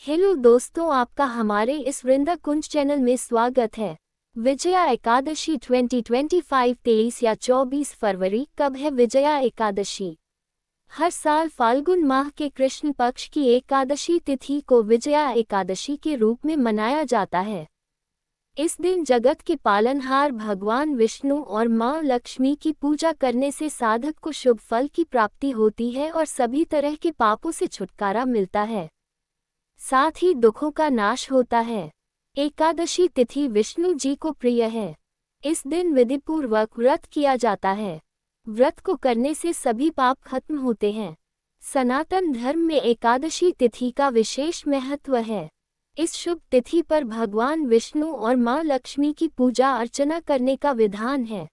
Hello दोस्तों, आपका हमारे इस वृंदा कुंज चैनल में स्वागत है। विजया एकादशी 2025 23 या 24 फरवरी कब है विजया एकादशी? हर साल फाल्गुन माह के कृष्ण पक्ष की एकादशी तिथि को विजया एकादशी के रूप में मनाया जाता है। इस दिन जगत के पालनहार भगवान विष्णु और मां लक्ष्मी की पूजा करने से साधक को शुभ फल की प्राप्ति होती है और सभी तरह के पापों से छुटकारा मिलता है। साथ ही दुखों का नाश होता है। एकादशी तिथि विष्णु जी को प्रिय है। इस दिन विधिपूर्वक व्रत किया जाता है। व्रत को करने से सभी पाप खत्म होते हैं। सनातन धर्म में एकादशी तिथि का विशेष महत्व है। इस शुभ तिथि पर भगवान विष्णु और मां लक्ष्मी की पूजा अर्चना करने का विधान है।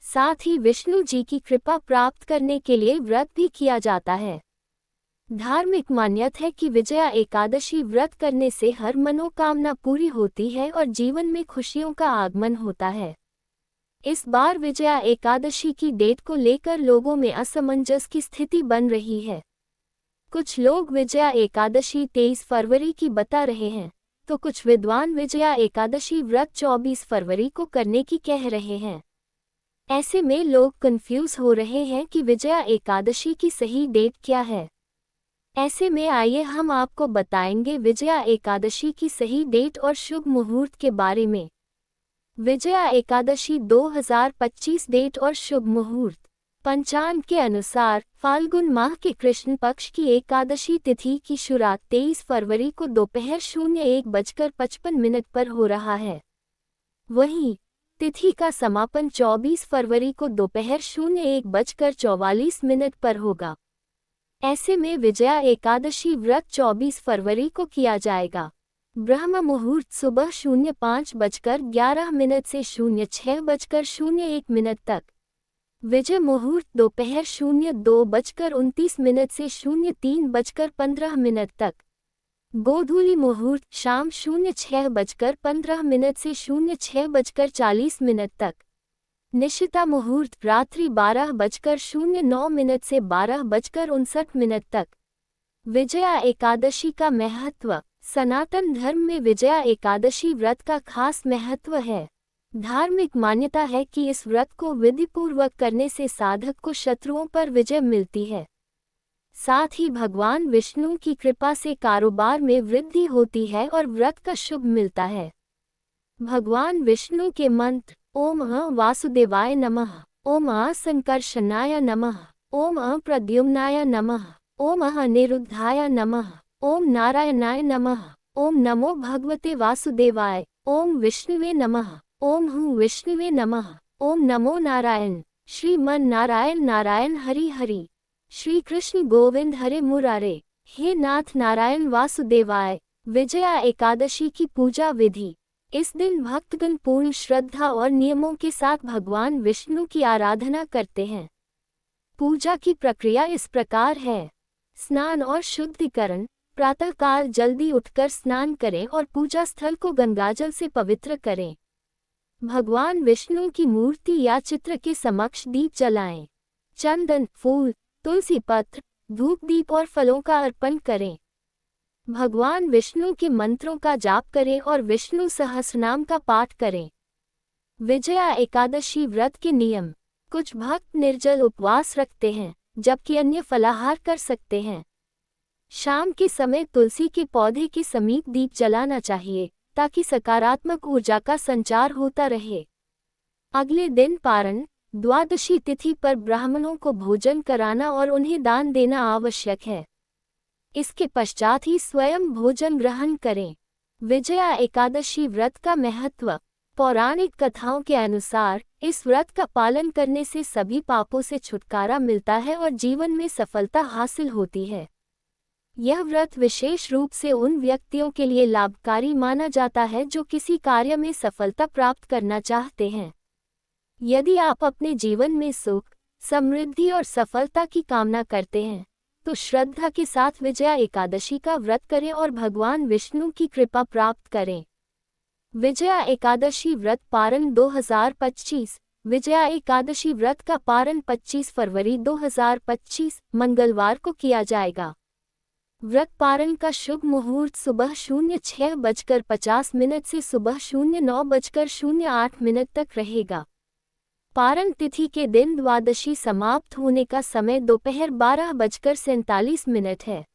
साथ ही विष्णु जी की कृपा प्राप्त करने के लिए व्रत भी किया जाता है। धार्मिक मान्यता है कि विजया एकादशी व्रत करने से हर मनोकामना पूरी होती है और जीवन में खुशियों का आगमन होता है। इस बार विजया एकादशी की डेट को लेकर लोगों में असमंजस की स्थिति बन रही है। कुछ लोग विजया एकादशी 23 फरवरी की बता रहे हैं, तो कुछ विद्वान विजया एकादशी व्रत 24 फरवरी को करने की कह रहे हैं। ऐसे में लोग कंफ्यूज हो रहे हैं कि विजया एकादशी की सही डेट क्या है। ऐसे में आइए हम आपको बताएंगे विजया एकादशी की सही डेट और शुभ मुहूर्त के बारे में। विजया एकादशी 2025 डेट और शुभ मुहूर्त। पंचांग के अनुसार फाल्गुन माह के कृष्ण पक्ष की एकादशी तिथि की शुरुआत 23 फरवरी को दोपहर 01:55 पर हो रहा है। वहीं तिथि का समापन 24 फरवरी को दोपहर 01:44 पर होगा। ऐसे में विजया एकादशी व्रत 24 फरवरी को किया जाएगा। ब्रह्म मुहूर्त सुबह 05:11 से 06:01 तक। विजय मुहूर्त दोपहर 02:29 से 03:15 तक। गोधूली मुहूर्त शाम 06:15 से 06:40 तक। निशिता मुहूर्त रात्रि 12:09 से 12:59 तक। विजया एकादशी का महत्व। सनातन धर्म में विजया एकादशी व्रत का खास महत्व है। धार्मिक मान्यता है कि इस व्रत को विधिपूर्वक करने से साधक को शत्रुओं पर विजय मिलती है। साथ ही भगवान विष्णु की कृपा से कारोबार में वृद्धि होती है और व्रत का शुभ मिलता है। भगवान विष्णु के मंत्र ओम वासुदेवाय नमः, ओम संकर्षणाय नमः, ओम प्रद्युम्नाय नमः, ओम अनिरुद्धाय नमः, ओम नारायणाय नमः, ओम नमो भगवते वासुदेवाय, ओम विष्णुवे नमः, ओम विष्णुवे नमः, ओम नमो नारायण। श्रीमन नारायण नारायण हरि हरि, श्री कृष्ण गोविंद हरे मुरारे। हे नाथ नारायण वासुदेवाय। विजया एकादशी की पूजा विधि। इस दिन भक्तगण पूर्ण श्रद्धा और नियमों के साथ भगवान विष्णु की आराधना करते हैं। पूजा की प्रक्रिया इस प्रकार है। स्नान और शुद्धिकरण। प्रातःकाल जल्दी उठकर स्नान करें और पूजा स्थल को गंगाजल से पवित्र करें। भगवान विष्णु की मूर्ति या चित्र के समक्ष दीप जलाएं। चंदन, फूल, तुलसी पत्र, धूप दीप और फलों का अर्पण करें। भगवान विष्णु के मंत्रों का जाप करें और विष्णु सहस्रनाम का पाठ करें। विजया एकादशी व्रत के नियम। कुछ भक्त निर्जल उपवास रखते हैं, जबकि अन्य फलाहार कर सकते हैं। शाम के समय तुलसी के पौधे के समीप दीप जलाना चाहिए, ताकि सकारात्मक ऊर्जा का संचार होता रहे। अगले दिन पारण। द्वादशी तिथि पर ब्राह्मणों को भोजन कराना और उन्हें दान देना आवश्यक है। इसके पश्चात ही स्वयं भोजन ग्रहण करें। विजया एकादशी व्रत का महत्व। पौराणिक कथाओं के अनुसार इस व्रत का पालन करने से सभी पापों से छुटकारा मिलता है और जीवन में सफलता हासिल होती है। यह व्रत विशेष रूप से उन व्यक्तियों के लिए लाभकारी माना जाता है जो किसी कार्य में सफलता प्राप्त करना चाहते हैं। यदि आप अपने जीवन में सुख, समृद्धि और सफलता की कामना करते हैं, तो श्रद्धा के साथ विजया एकादशी का व्रत करें और भगवान विष्णु की कृपा प्राप्त करें। विजया एकादशी व्रत पारण 2025। विजया एकादशी व्रत का पारण 25 फरवरी 2025 मंगलवार को किया जाएगा। व्रत पारण का शुभ मुहूर्त सुबह 06:50 से सुबह 09:08 तक रहेगा। पारण तिथि के दिन द्वादशी समाप्त होने का समय दोपहर 12:47 है।